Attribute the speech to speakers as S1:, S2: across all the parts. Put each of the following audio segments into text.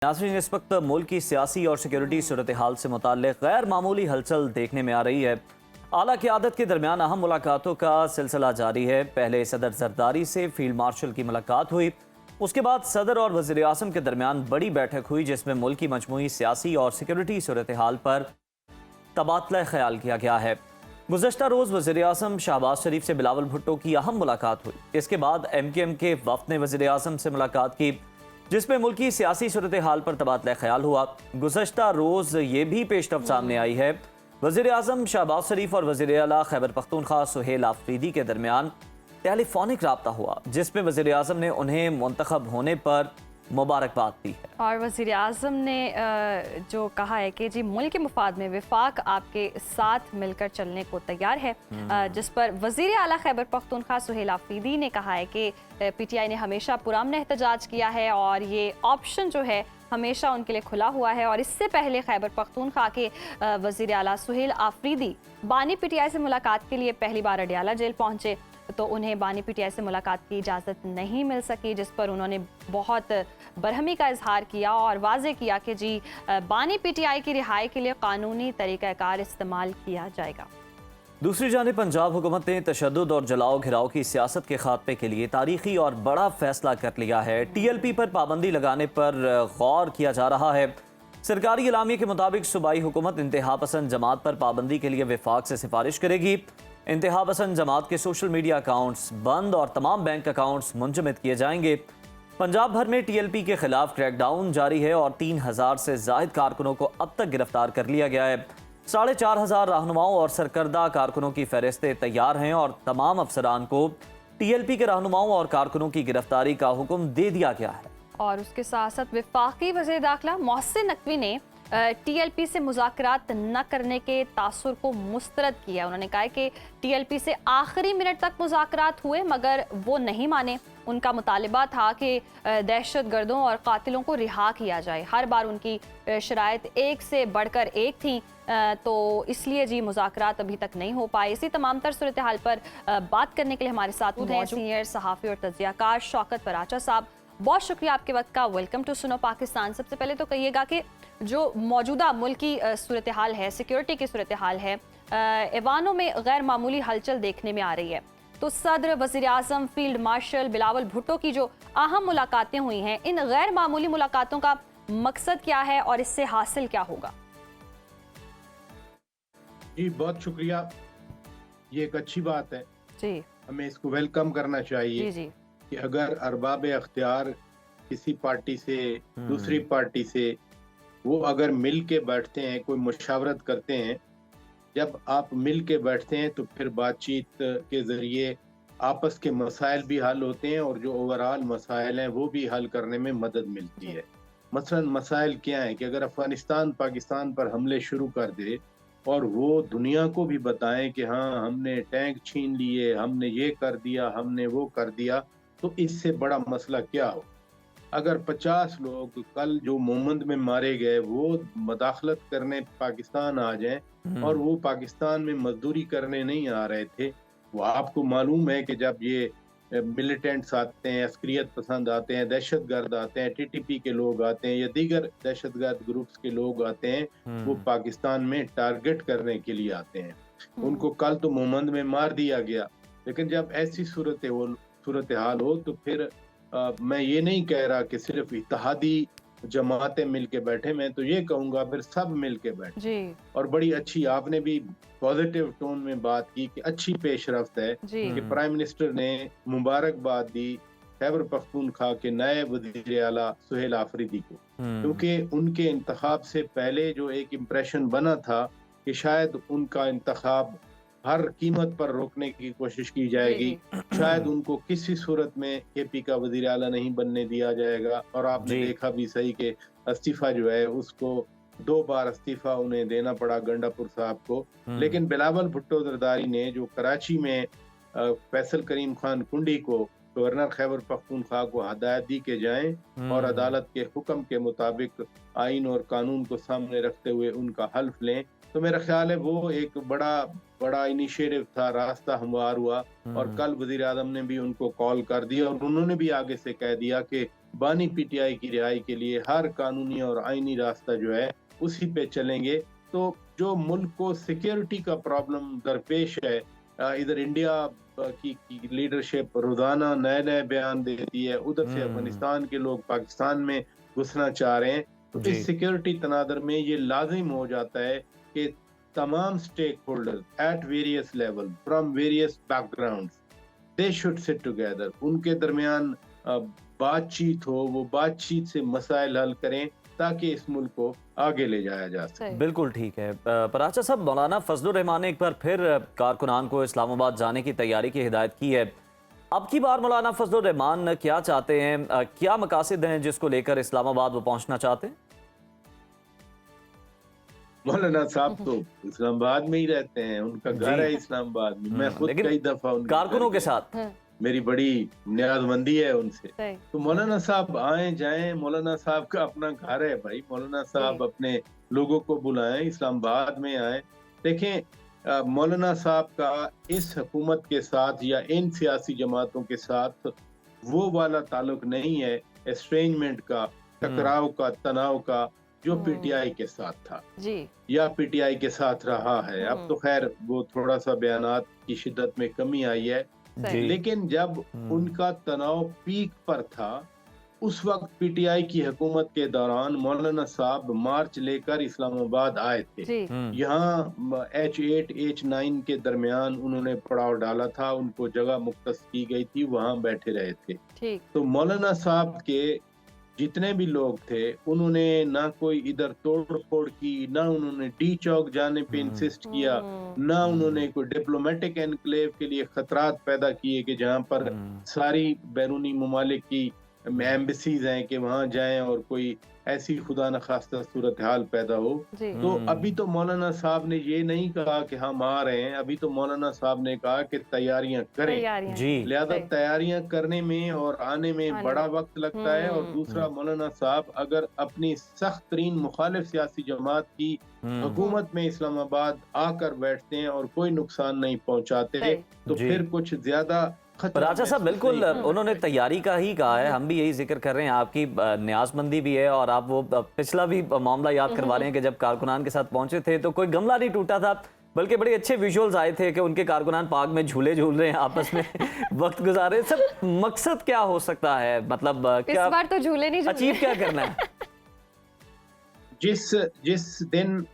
S1: नाज़रीन, इस वक्त मुल्क की सियासी और सिक्योरिटी सूरत हाल से मुताल्लिक़ गैर मामूली हलचल देखने में आ रही है। आला क़यादत के दरमियान अहम मुलाकातों का सिलसिला जारी है। पहले सदर जरदारी से फील्ड मार्शल की मुलाकात हुई, उसके बाद सदर और वज़ीर आज़म के दरमियान बड़ी बैठक हुई जिसमें मुल्क की मजमूई सियासी और सिक्योरिटी सूरत हाल पर तबादला ख्याल किया गया है। गुज़श्ता रोज़ वज़ीर आज़म शहबाज शरीफ से बिलावल भुट्टो की अहम मुलाकात हुई। इसके बाद MKM के वफ़द ने वज़ीर आज़म से मुलाकात की जिसमें मुल्क की सियासी सूरत हाल पर तबादला ख्याल हुआ। गुज़श्ता रोज़ ये भी पेशरफ सामने आई है, वज़ीर आज़म शहबाज शरीफ और वज़ीर आला खैबर पख्तूनख्वा सुहेल आफरीदी के दरमियान टेलीफोनिक रब्ता हुआ जिसमें वज़ीर आज़म ने उन्हें मुंतखब होने पर मुबारकबाद दी है।
S2: और वज़ीर आज़म ने जो कहा है कि जी मुल्क के मुफाद में विफाक आपके साथ मिलकर चलने को तैयार है, जिस पर वज़ीर आला खैबर पख्तूनख्वा सुहेल आफरीदी ने कहा है कि PTI ने हमेशा पुरअमन एहतजाज किया है और ये ऑप्शन जो है हमेशा उनके लिए खुला हुआ है। और इससे पहले खैबर पख्तूनख्वा के वज़ीर आला सुहेल आफरीदी बानी PTI से मुलाकात के लिए पहली बार अडयाला जेल पहुँचे तो उन्हें बानी PTI से मुलाकात की इजाज़त नहीं मिल सकी, जिस पर उन्होंने बहुत बरहमी का इजहार किया और वाज़े किया कि जी बानी PTI की रिहाई के लिए कानूनी तरीक़ाकार इस्तेमाल किया जाएगा।
S1: दूसरी जानिब पंजाब हुकूमत ने तशद्दुद और जलाओ घिराव की सियासत के खात्मे के लिए तारीखी और बड़ा फैसला कर लिया है। TLP पर पाबंदी लगाने पर गौर किया जा रहा है। सरकारी एलामिया के मुताबिक सूबाई हुकूमत इंतहा पसंद जमात पर पाबंदी के लिए विफाक से सिफारिश करेगी। इंतहा पसंद जमात के सोशल मीडिया अकाउंट्स बंद और तमाम बैंक अकाउंट्स मुंजमद किए जाएंगे। पंजाब भर में TLP के खिलाफ क्रैकडाउन जारी है और 3000 से जायद कारकुनों को अब तक गिरफ्तार कर लिया गया है। 4500 रहनुमाओं और सरकर्दा कारकुनों की फहरिस्तें तैयार हैं और तमाम अफसरान को TLP के रहनुमाओं और कारकुनों की गिरफ्तारी का हुक्म दे दिया गया है।
S2: और उसके साथ साथ वफाकी वज़ीर दाखिला मोहसिन नकवी ने TLP से मुज़ाकरात न करने के तासुर को मुस्तरद किया। उन्होंने कहा कि TLP से आखिरी मिनट तक मुज़ाकरात हुए मगर वो नहीं माने। उनका मुतालिबा था कि दहशत गर्दों और कातिलों को रिहा किया जाए। हर बार उनकी शराइत एक से बढ़कर एक थी, तो इसलिए जी मुज़ाकरात अभी तक नहीं हो पाए। इसी तमाम तर सूरत हाल पर बात करने के लिए हमारे साथ मौजूद सीनियर सहाफ़ी और तज्ज़ियाकार शौकत पराचा साहब। बहुत शुक्रिया आपके वक्त का। वेलकम टू सुनो पाकिस्तान। सबसे पहले तो कहिएगा कि जो मौजूदा मुल्क की सूरत हाल है, सिक्योरिटी की सूरत हाल है, ऐवानों में गैर मामूली हलचल देखने में आ रही है, तो सदर, वज़ीर आज़म, फील्ड मार्शल बिलावल भुट्टो की जो अहम मुलाकातें हुई हैं, इन गैर मामूली मुलाकातों का मकसद क्या है और इससे हासिल क्या होगा?
S3: जी बहुत शुक्रिया, ये एक अच्छी बात है
S2: जी,
S3: हमें इसको वेलकम करना चाहिए।
S2: जी जी
S3: कि अगर अरबाब अख्तियार किसी पार्टी से दूसरी पार्टी से वो अगर मिल के बैठते हैं, कोई मुशावरत करते हैं, जब आप मिल के बैठते हैं तो फिर बातचीत के ज़रिए आपस के मसाइल भी हल होते हैं और जो ओवरऑल मसाइल हैं वो भी हल करने में मदद मिलती है। मसलन मसाइल क्या है कि अगर अफ़गानिस्तान पाकिस्तान पर हमले शुरू कर दे और वो दुनिया को भी बताएं कि हाँ हमने टैंक छीन लिए, हमने ये कर दिया, हमने वो कर दिया, तो इससे बड़ा मसला क्या हो। अगर 50 लोग कल जो मोमंद में मारे गए वो मदाखलत करने पाकिस्तान आ जाएं और वो पाकिस्तान में मजदूरी करने नहीं आ रहे थे, वो आपको मालूम है कि जब ये मिलिटेंट्स आते हैं, अस्करियत पसंद आते हैं, दहशतगर्द आते हैं, TTP के लोग आते हैं या दीगर दहशतगर्द ग्रुप्स के लोग आते हैं, वो पाकिस्तान में टारगेट करने के लिए आते हैं। उनको कल तो मोमंद में मार दिया गया, लेकिन जब ऐसी सूरत हाल हो तो फिर मैं ये नहीं कह रहा कि सिर्फ इत्तेहादी जमातें मिल के बैठे, मैं तो ये कहूँगा फिर सब मिल के बैठे
S2: जी
S3: और बड़ी अच्छी, आपने भी पॉजिटिव टोन में बात की कि अच्छी पेशरफ्त है कि प्राइम मिनिस्टर ने मुबारकबाद दी खैबर पख्तूनख्वा के नए वज़ीर आला सुहेल आफरीदी को, क्योंकि उनके इंतखाब से पहले जो एक इम्प्रेशन बना था कि शायद उनका इंतखाब हर कीमत पर रोकने की कोशिश की जाएगी, शायद उनको किसी सूरत में KP का वज़ीर आला नहीं बनने दिया जाएगा। और आपने देखा भी सही कि इस्तीफा जो है उसको 2 बार इस्तीफा उन्हें देना पड़ा गंडापुर साहब को। लेकिन बिलावल भुट्टो जरदारी ने जो कराची में फैसल करीम खान कुंडी को गवर्नर खैबर पख्तूनख्वा को हदायत दी के जाएं और अदालत के हुक्म के मुताबिक आइन और कानून को सामने रखते हुए उनका हल्फ लें, तो मेरा ख्याल है वो एक बड़ा इनिशिएटिव था, रास्ता हमवार हुआ। और कल वज़ीर आज़म ने भी उनको कॉल कर दिया और उन्होंने भी आगे से कह दिया कि बानी पीटीआई की रिहाई के लिए हर कानूनी और आईनी रास्ता जो है उसी पे चलेंगे। तो जो मुल्क को सिक्योरिटी का प्रॉब्लम दरपेश है, इधर इंडिया की लीडरशिप रोजाना नए नए बयान देती है, उधर से अफगानिस्तान के लोग पाकिस्तान में घुसना चाह रहे हैं। तो इस सिक्योरिटी तनादर में ये लाजिम हो जाता है कि तमाम stakeholders at various level from various backgrounds they should sit together, उनके दरमियान बातचीत हो, वो बातचीत से मसाइल हल करें ताकि इस मुल्क को आगे ले जाया जा सके।
S1: बिल्कुल ठीक है। पर अच्छा साहब, मौलाना फजलुर रहमान ने एक बार फिर कारकुनान को इस्लामाबाद जाने की तैयारी की हिदायत की है। अब की बार मौलाना फजलुर रहमान क्या चाहते हैं, क्या मकासद हैं जिसको लेकर इस्लामाबाद वो पहुंचना चाहते हैं?
S3: मौलाना साहब तो इस्लामाबाद में ही रहते हैं, उनका घर है इस्लामाबाद में। मैं खुद कई दफा उनके
S1: कारकुनों के साथ
S3: मेरी बड़ी न्याजमंदी है उनसे। तो मौलाना साहब आए जाएं, मौलाना साहब का अपना घर है भाई। मौलाना साहब अपने लोगों को बुलाएं, इस्लामाबाद में आए। देखें, मौलाना साहब का इस हुकूमत के साथ या इन सियासी जमातों के साथ वो वाला ताल्लुक नहीं है एस्ट्रेंजमेंट का, टकराव का, तनाव का, जो पीटीआई के साथ था
S2: जी,
S3: या पीटीआई के साथ रहा है। अब तो खैर वो थोड़ा सा बयानात की शिद्दत में कमी आई है, लेकिन जब उनका तनाव पीक पर था उस वक्त पीटीआई की हुकूमत के दौरान मौलाना साहब मार्च लेकर इस्लामाबाद आए थे। यहाँ H8 H9 के दरमियान उन्होंने पड़ाव डाला था, उनको जगह मुख्तस की गई थी, वहाँ बैठे रहे थे। तो मौलाना साहब के जितने भी लोग थे उन्होंने ना कोई इधर तोड़ फोड़ की, ना उन्होंने डी चौक जाने पे इंसिस्ट किया, ना उन्होंने कोई डिप्लोमेटिक एनक्लेव के लिए खतरात पैदा किए कि जहाँ पर सारी बैरूनी ममालिक की एम्बेसीज हैं कि वहाँ जाएं और कोई ऐसी खुदा न खास्ता सूरत हाल पैदा हो। तो अभी तो मौलाना साहब ने ये नहीं कहा कि हम आ रहे हैं, अभी तो मौलाना साहब ने कहा कि तैयारियां करें। लिहाजा तैयारियां करने में और आने में बड़ा वक्त लगता है। और दूसरा, मौलाना साहब अगर अपनी सख्त तरीन मुखालिफ सियासी जमात की हुकूमत में इस्लामाबाद आकर बैठते हैं और कोई नुकसान नहीं पहुंचाते तो फिर कुछ ज्यादा।
S1: पर राजा साहब, बिल्कुल उन्होंने तैयारी का ही कहा है, हम भी यही जिक्र कर रहे हैं। आपकी न्याजमंदी भी है और आप वो पिछला भी मामला याद करवा रहे हैं कि जब कारकुनान के साथ पहुंचे थे तो कोई गमला नहीं टूटा था, बल्कि बड़े अच्छे विजुअल्स आए थे कि उनके कारकुनान पार्क में झूले झूल रहे हैं, आपस में वक्त गुजारे। सब मकसद क्या हो सकता है, मतलब क्या
S2: इस बार तो झूले नहीं
S1: अचीव क्या करना है?
S3: जिस दिन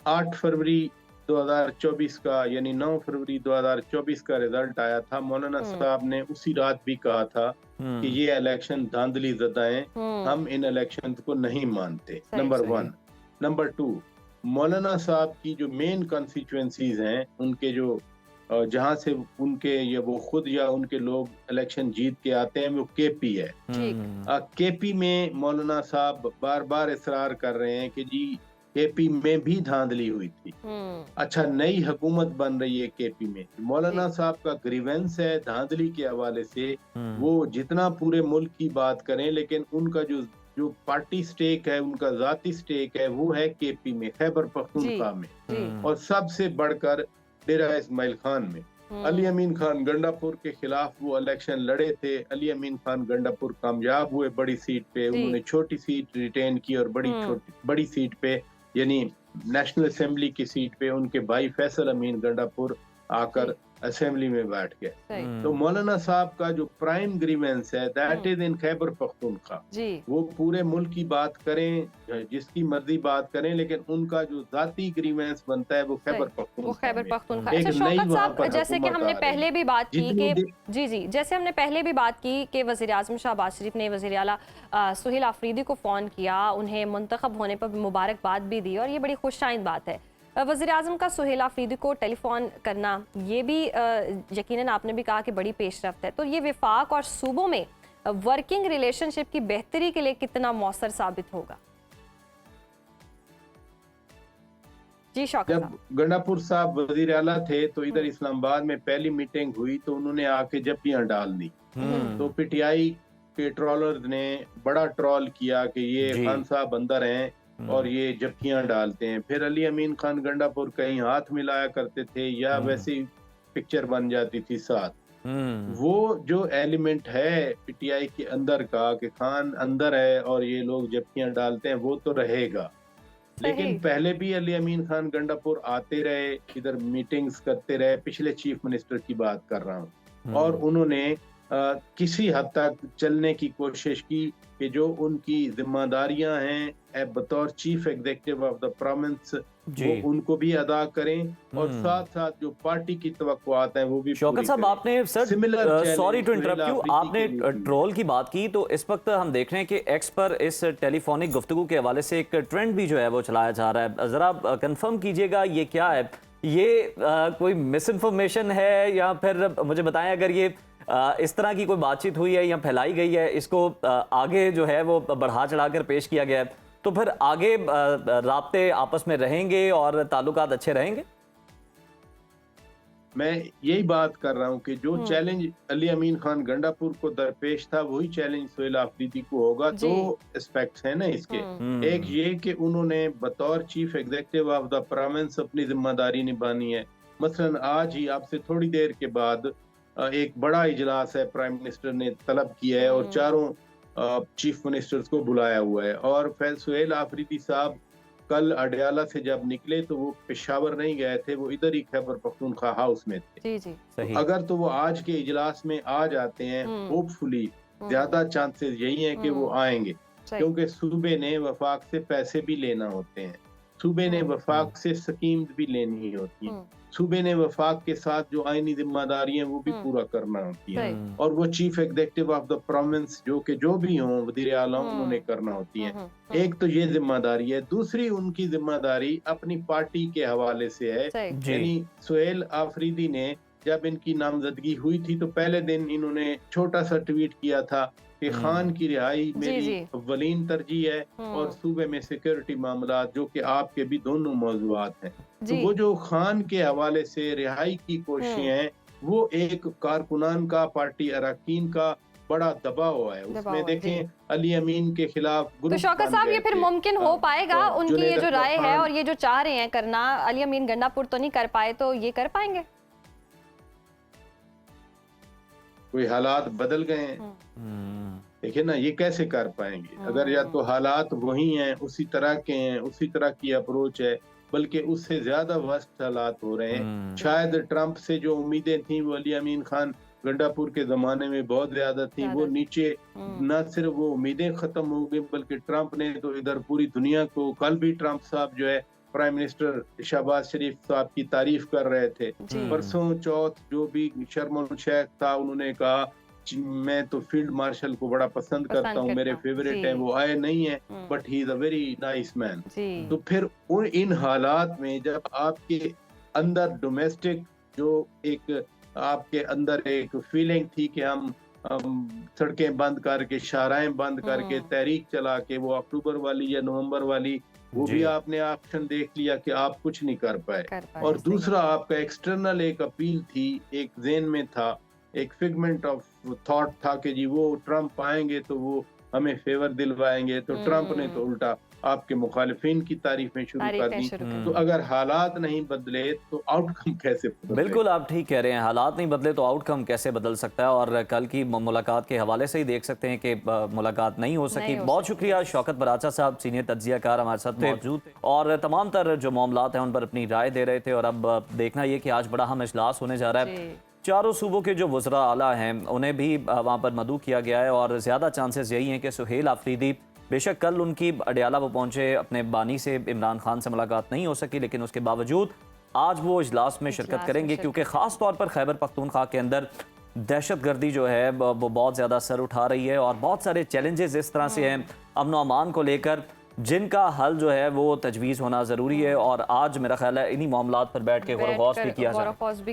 S3: 8 फरवरी 2024 का यानी 9 फरवरी 2024 का रिजल्ट आया था, मौलाना साहब ने उसी रात भी कहा था कि ये इलेक्शन धांधली ज़दा हैं, हम इन इलेक्शन को नहीं मानते। नंबर 1। नंबर 2, मौलाना साहब की जो मेन कॉन्स्टिट्यूएंसीज हैं, उनके जो जहाँ से उनके या वो खुद या उनके लोग इलेक्शन जीत के आते हैं, वो केपी है। केपी में मौलाना साहब बार बार इसरार कर रहे हैं कि जी केपी में भी धांधली हुई थी। अच्छा, नई हुकूमत बन रही है केपी में, मौलाना साहब का ग्रीवेंस है धांधली के हवाले से। वो जितना पूरे मुल्क की बात करें, लेकिन उनका जो पार्टी स्टेक है, उनका जाती स्टेक है, वो है केपी में, खैबर पख्तूनख्वा में, और सबसे बढ़कर डेरा इस्माइल खान में। अली अमीन खान गंडापुर के खिलाफ वो इलेक्शन लड़े थे। अली अमीन खान गंडापुर कामयाब हुए बड़ी सीट पे, उन्होंने छोटी सीट रिटेन की और बड़ी सीट पे यानी नेशनल असेंबली की सीट पे उनके भाई फैसल अमीन गंडापुर आकर असेंबली में बैठ गए। तो मौलाना साहब का जो प्राइम ग्रीवेंस है that is in Khyber Pakhtunkhwa. वो पूरे मुल्क की बात करें, जिसकी मर्जी बात करें, लेकिन उनका जो जाती ग्रीवेंस बनता है वो खैबर पख्तूनख्वा।
S2: अच्छा शौकत साहब, जैसे कि हमने पहले भी बात की कि जैसे हमने पहले भी बात की कि वज़ीर-ए-आज़म शहबाज शरीफ ने वज़ीर आला सुहेल आफरीदी को फ़ोन किया, उन्हें मुंतखब होने पर मुबारकबाद भी दी, और ये बड़ी खुशाइंद बात है। वज़ीर आज़म का सुहेल आफरीदी को टेलीफोन करना, ये भी यकीनन आपने भी कहा कि बड़ी पेशरफ्त है। तो ये विफाक और सूबों में वर्किंग रिलेशनशिप की बेहतरी के लिए कितना मौसर साबित होगा? जी शौकत साहब।
S3: जब गंडापुर साहब वज़ीर आला थे तो इधर इस्लामाबाद में पहली मीटिंग हुई तो उन्होंने आके जप्पियां डाल दी। तो पीटीआई के ट्रोलर्स ने बड़ा ट्रोल किया कि ये खान साहब अंदर हैं और ये जप्पियां डालते हैं। फिर अली अमीन खान गंडापुर कहीं हाथ मिलाया करते थे या वैसी पिक्चर बन जाती थी साथ। वो जो एलिमेंट है पीटीआई के अंदर का कि खान अंदर है और ये लोग जबकियां डालते हैं, वो तो रहेगा। लेकिन पहले भी अली अमीन खान गंडापुर आते रहे, इधर मीटिंग्स करते रहे, पिछले चीफ मिनिस्टर की बात कर रहा हूँ, और उन्होंने किसी हद तक चलने की कोशिश की कि जो उनकी जिम्मेदारियां हैं बतौर chief executive of the province वो उनको भी अदा करें, और साथ साथ जो पार्टी की तवक्कुआत हैं वो भी।
S1: शौकत साहब, आपने sir sorry to interrupt you, आपने ट्रोल की बात की, तो इस वक्त हम देख रहे हैं कि एक्स पर इस टेलीफोनिक गुफ्तगू के हवाले से एक ट्रेंड भी जो है वो चलाया जा रहा है। जरा कंफर्म कीजिएगा ये क्या है, ये कोई मिस इन्फॉर्मेशन है या फिर मुझे बताएं अगर ये इस तरह की कोई बातचीत हुई है या फैलाई गई है, इसको आगे जो है वो बढ़ा चढ़ाकर पेश किया गया है, तो फिर आगे राब्ते आपस में रहेंगे और ताल्लुकात अच्छे रहेंगे?
S3: मैं यही बात कर रहा हूं कि जो चैलेंज अली अमीन खान गंडापुर को दरपेश था वही चैलेंज सुहेल आफरीदी को होगा। दो एस्पेक्ट्स हैं ना इसके, एक ये कि उन्होंने बतौर chief executive of the province अपनी जिम्मेदारी निभानी है। मसलन आज ही आपसे थोड़ी देर के बाद एक बड़ा इजलास है, प्राइम मिनिस्टर ने तलब किया है और चारों चीफ मिनिस्टर्स को बुलाया हुआ है, और फिर सुहेल आफरीदी साहब कल अडयाला से जब निकले तो वो पेशावर नहीं गए थे, वो इधर ही खैबर पख्तूनख्वा हाउस में थे।
S2: जी।
S3: तो अगर तो वो आज के इजलास में आ जाते हैं, होपफुली ज्यादा चांसेस यही हैं कि वो आएंगे, क्योंकि सूबे ने वफाक से पैसे भी लेना होते हैं, सूबे ने वफाक से स्कीम भी लेनी होती है, सूबे ने वफाक के साथ जो आईनी जिम्मेदारी है वो भी पूरा करना होती है, और वो chief executive of the province जो भी हों, वज़ीर आला उन्होंने करना होती है। एक तो ये जिम्मेदारी है, दूसरी उनकी जिम्मेदारी अपनी पार्टी के हवाले से है। यानी सुहेल आफरीदी ने जब इनकी नामजदगी हुई थी तो पहले दिन इन्होंने छोटा सा ट्वीट किया था कि खान की रिहाई मेरी अव्वलीन तरजीह है और सूबे में सिक्योरिटी मामला, जो कि आपके भी दोनों मौजूआत हैं। तो वो जो खान के हवाले से रिहाई की कोशिशें हैं, वो एक कारकुनान का, पार्टी अरकान का बड़ा दबाव है उसमें। देखें अली अमीन के खिलाफ
S2: तो शौकत साहब ये फिर मुमकिन हो पाएगा? उनकी ये जो राय है और ये जो चाह रहे हैं करना, अली अमीन गंडापुर तो नहीं कर पाए, तो ये कर पाएंगे?
S3: कोई हालात बदल गए हैं, देखिए ना, ये कैसे कर पाएंगे? अगर या तो हालात वही हैं, उसी तरह के हैं, उसी तरह की अप्रोच है, बल्कि उससे ज्यादा वर्स्ट हालात हो रहे हैं। शायद ट्रंप से जो उम्मीदें थी वो अली अमीन खान गंडापुर के जमाने में बहुत ज्यादा थी, वो नीचे न सिर्फ वो उम्मीदें खत्म हो गई, बल्कि ट्रंप ने तो इधर पूरी दुनिया को, कल भी ट्रंप साहब जो है प्राइम मिनिस्टर शहबाज शरीफ साहब की तारीफ कर रहे थे, परसों चौथ जो भी शर्म शेख था उन्होंने कहा मैं तो फील्ड मार्शल को बड़ा पसंद करता हूँ, मेरे फेवरेट हैं, वो आए नहीं है but he is a very nice man. तो फिर इन हालात में जब आपके अंदर डोमेस्टिक जो एक आपके अंदर एक फीलिंग थी कि हम सड़कें बंद करके, शाहराएं बंद करके, तहरीक चला के, वो अक्टूबर वाली या नवंबर वाली, वो भी आपने ऑप्शन देख लिया कि आप कुछ नहीं कर पाए। और दूसरा आपका एक्सटर्नल एक अपील थी, एक ज़हन में था, एक फिगमेंट ऑफ थॉट था कि जी वो ट्रंप आएंगे तो वो हमें फेवर दिलवाएंगे, तो ट्रंप ने तो उल्टा आपके मुखालिफिन की तारीफें शुरू कर दी। तो अगर हालात नहीं बदले तो आउटकम कैसे बदले?
S1: बिल्कुल आप ठीक कह रहे हैं, हालात नहीं बदले तो आउटकम कैसे बदल सकता है, और कल की मुलाकात के हवाले से ही देख सकते हैं कि मुलाकात नहीं हो सकी। बहुत शुक्रिया शौकत बराचा साहब, सीनियर तज्जियाकार हमारे साथ मौजूद थे और तमाम तर जो मामलात हैं उन पर अपनी राय दे रहे थे। और अब देखना ये कि आज बड़ा हम इजलास होने जा रहा है, चारों सूबों के जो वज़रा आला हैं उन्हें भी वहाँ पर मदऊ किया गया है, और ज़्यादा चांसेस यही हैं कि सुहेल आफरीदी, बेशक कल उनकी अडयाला वो पहुँचे, अपने बानी से इमरान खान से मुलाकात नहीं हो सकी, लेकिन उसके बावजूद आज वो इजलास में शिरकत करेंगे, क्योंकि ख़ास तौर पर खैबर पख्तूनख्वा के अंदर दहशत गर्दी जो है वो बहुत ज़्यादा सर उठा रही है, और बहुत सारे चैलेंजेस इस तरह से हैं अमन व अमान को लेकर, जिनका हल जो है वो तजवीज़ होना ज़रूरी है। और आज मेरा ख्याल है इन्हीं मामलात पर बैठ के गौर भी किया जाए।